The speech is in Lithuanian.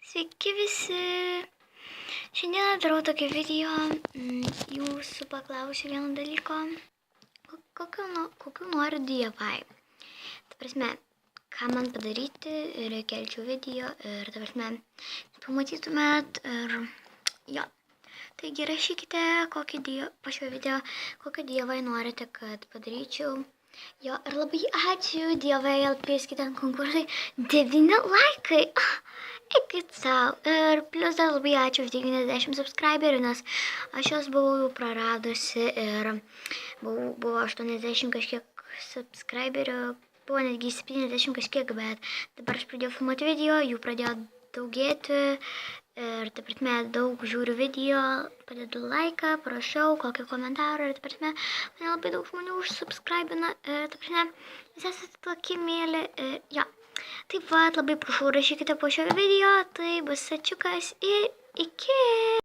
Sveiki visi! Šiandien darau tokį video, jūsų paklausiu vieno dalyko, kokiu noriu DIY. Ta prasme, ką man padaryti ir kelčiau video ir ta prasme, pamatytumėt ir jo. Taigi rašykite po šio video, kokį DIY norite, kad padaryčiau. Jo, ir labai ačiū DIY LPS konkursai, 9 laikai. Eikit sau. Ir plius dar labai ačiū už 90 subscriberių, nes aš jos buvau praradusi ir buvo 80 kažkiek subscriberių, buvo netgi 70 kažkiek, bet dabar aš pradėjau filmuoti video, jų pradėjo daugėti ir ta prasme daug žiūriu video, padedu laiką, prašau, kokį komentarą ir ta prasme mane labai daug žmonių užsubscribina ir ta prasme jūs esate tokie mėly ir jo. Taip pat labai prašau rašykite po šio video, tai bus ačiukas ir iki.